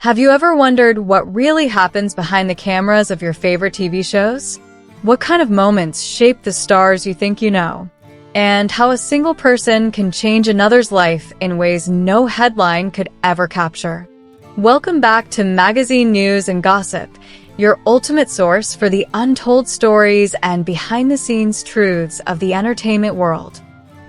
Have you ever wondered what really happens behind the cameras of your favorite TV shows? What kind of moments shape the stars you think you know? And how a single person can change another's life in ways no headline could ever capture. Welcome back to Magazine News and Gossip, your ultimate source for the untold stories and behind-the-scenes truths of the entertainment world.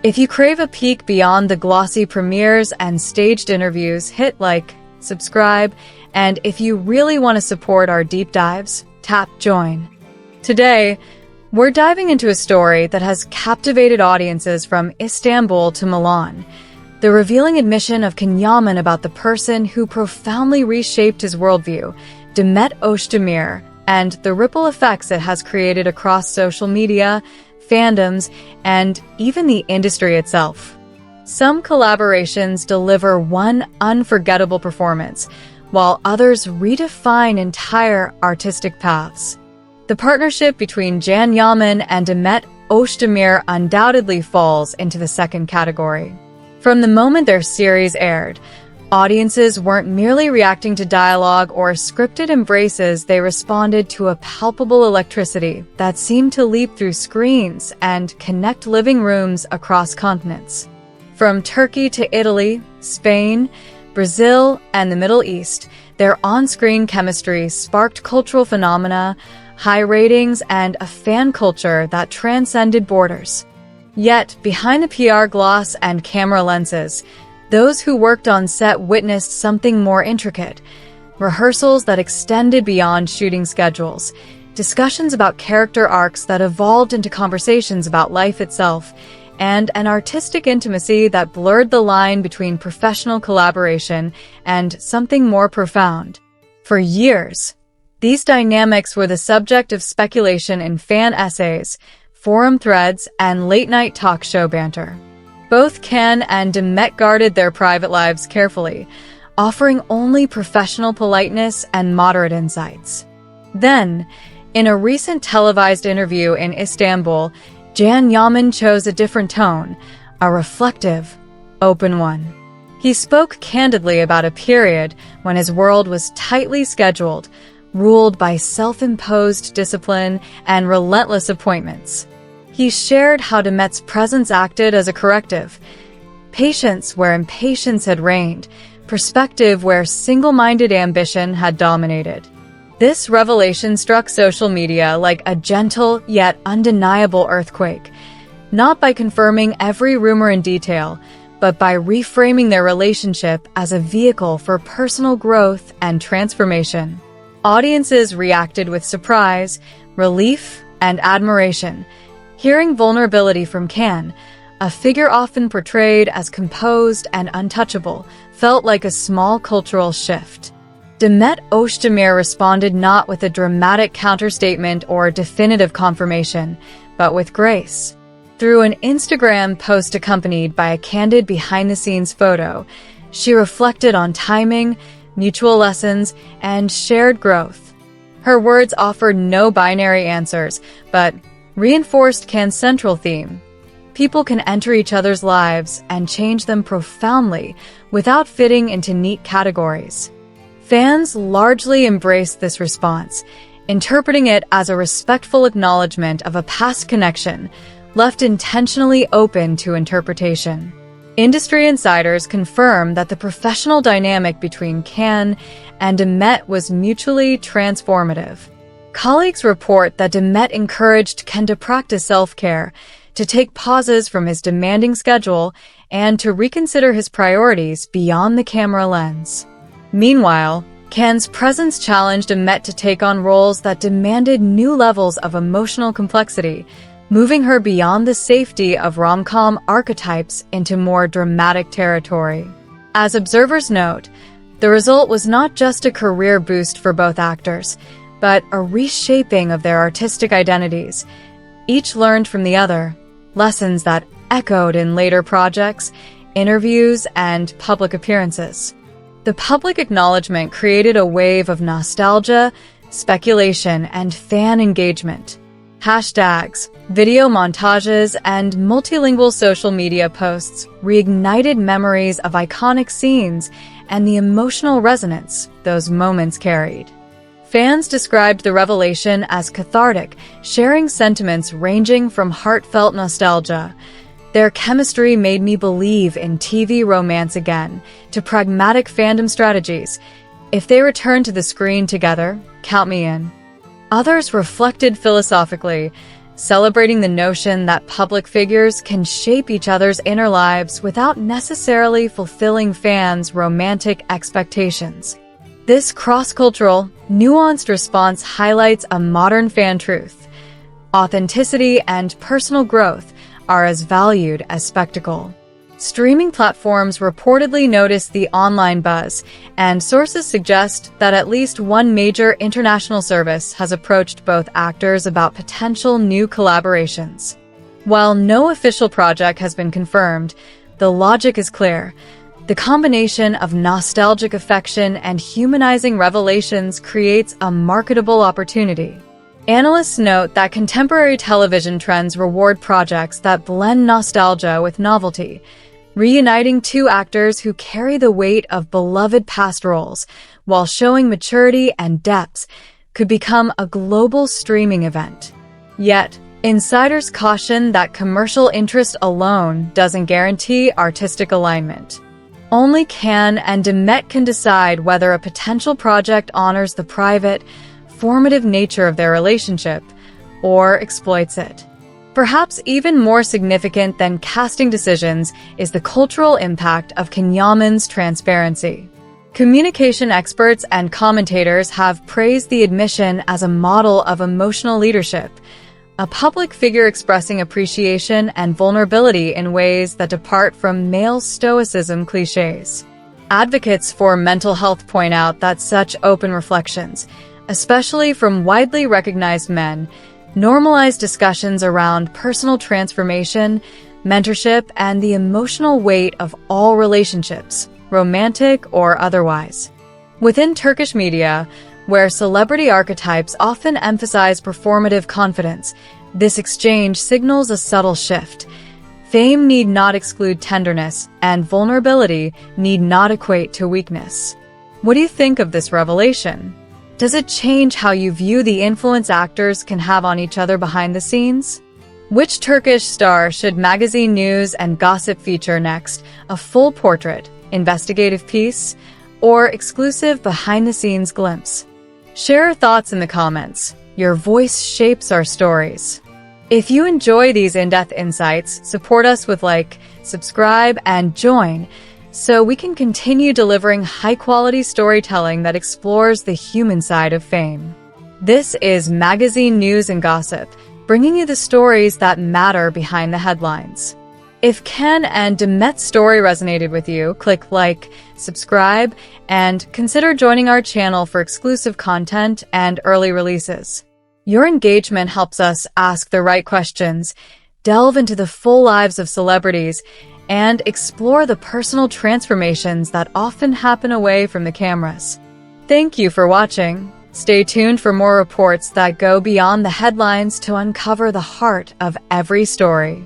If you crave a peek beyond the glossy premieres and staged interviews, hit like, subscribe, and if you really want to support our deep dives, tap join. Today, we're diving into a story that has captivated audiences from Istanbul to Milan. The revealing admission of Yaman about the person who profoundly reshaped his worldview, Demet Özdemir, and the ripple effects it has created across social media, fandoms, and even the industry itself. Some collaborations deliver one unforgettable performance, while others redefine entire artistic paths. The partnership between Yaman and Demet Özdemir undoubtedly falls into the second category. From the moment their series aired, audiences weren't merely reacting to dialogue or scripted embraces, they responded to a palpable electricity that seemed to leap through screens and connect living rooms across continents. From Turkey to Italy, Spain, Brazil, and the Middle East, their on-screen chemistry sparked cultural phenomena, high ratings, and a fan culture that transcended borders. Yet, behind the PR gloss and camera lenses, those who worked on set witnessed something more intricate: rehearsals that extended beyond shooting schedules, discussions about character arcs that evolved into conversations about life itself, and an artistic intimacy that blurred the line between professional collaboration and something more profound. For years, these dynamics were the subject of speculation in fan essays, forum threads, and late-night talk show banter. Both Can and Demet guarded their private lives carefully, offering only professional politeness and moderate insights. Then, in a recent televised interview in Istanbul, Yaman chose a different tone, a reflective, open one. He spoke candidly about a period when his world was tightly scheduled, ruled by self-imposed discipline and relentless appointments. He shared how Demet's presence acted as a corrective: patience where impatience had reigned, perspective where single-minded ambition had dominated. This revelation struck social media like a gentle yet undeniable earthquake, not by confirming every rumor in detail, but by reframing their relationship as a vehicle for personal growth and transformation. Audiences reacted with surprise, relief, and admiration, hearing vulnerability from Can, a figure often portrayed as composed and untouchable, felt like a small cultural shift. Demet Özdemir responded not with a dramatic counterstatement or definitive confirmation, but with grace. Through an Instagram post accompanied by a candid behind-the-scenes photo, she reflected on timing, mutual lessons, and shared growth. Her words offered no binary answers, but reinforced Can's central theme: people can enter each other's lives and change them profoundly without fitting into neat categories. Fans largely embraced this response, interpreting it as a respectful acknowledgement of a past connection, left intentionally open to interpretation. Industry insiders confirm that the professional dynamic between Can and Demet was mutually transformative. Colleagues report that Demet encouraged Can to practice self-care, to take pauses from his demanding schedule, and to reconsider his priorities beyond the camera lens. Meanwhile, Can's presence challenged Demet to take on roles that demanded new levels of emotional complexity, moving her beyond the safety of rom-com archetypes into more dramatic territory. As observers note, the result was not just a career boost for both actors, but a reshaping of their artistic identities. Each learned from the other, lessons that echoed in later projects, interviews, and public appearances. The public acknowledgement created a wave of nostalgia, speculation, and fan engagement. Hashtags, video montages, and multilingual social media posts reignited memories of iconic scenes and the emotional resonance those moments carried. Fans described the revelation as cathartic, sharing sentiments ranging from heartfelt nostalgia. Their chemistry made me believe in TV romance again, to pragmatic fandom strategies. If they return to the screen together, count me in. Others reflected philosophically, celebrating the notion that public figures can shape each other's inner lives without necessarily fulfilling fans' romantic expectations. This cross-cultural, nuanced response highlights a modern fan truth. Authenticity and personal growth are as valued as spectacle. Streaming platforms reportedly noticed the online buzz, and sources suggest that at least one major international service has approached both actors about potential new collaborations. While no official project has been confirmed, the logic is clear. The combination of nostalgic affection and humanizing revelations creates a marketable opportunity. Analysts note that contemporary television trends reward projects that blend nostalgia with novelty, reuniting two actors who carry the weight of beloved past roles while showing maturity and depth could become a global streaming event. Yet, insiders caution that commercial interest alone doesn't guarantee artistic alignment. Only Can and Demet can decide whether a potential project honors the private, formative nature of their relationship or exploits it. Perhaps even more significant than casting decisions is the cultural impact of Yaman's transparency. Communication experts and commentators have praised the admission as a model of emotional leadership, a public figure expressing appreciation and vulnerability in ways that depart from male stoicism cliches. Advocates for mental health point out that such open reflections, especially from widely recognized men, normalize discussions around personal transformation, mentorship, and the emotional weight of all relationships, romantic or otherwise. Within Turkish media, where celebrity archetypes often emphasize performative confidence, this exchange signals a subtle shift. Fame need not exclude tenderness, and vulnerability need not equate to weakness. What do you think of this revelation? Does it change how you view the influence actors can have on each other behind the scenes? Which Turkish star should magazine news and gossip feature next? A full portrait, investigative piece, or exclusive behind-the-scenes glimpse? Share your thoughts in the comments. Your voice shapes our stories. If you enjoy these in-depth insights, support us with like, subscribe, and join, so we can continue delivering high-quality storytelling that explores the human side of fame. This is Magazine News and Gossip, bringing you the stories that matter behind the headlines. If Ken and Demet's story resonated with you, click like, subscribe, and consider joining our channel for exclusive content and early releases. Your engagement helps us ask the right questions, delve into the full lives of celebrities, and explore the personal transformations that often happen away from the cameras. Thank you for watching. Stay tuned for more reports that go beyond the headlines to uncover the heart of every story.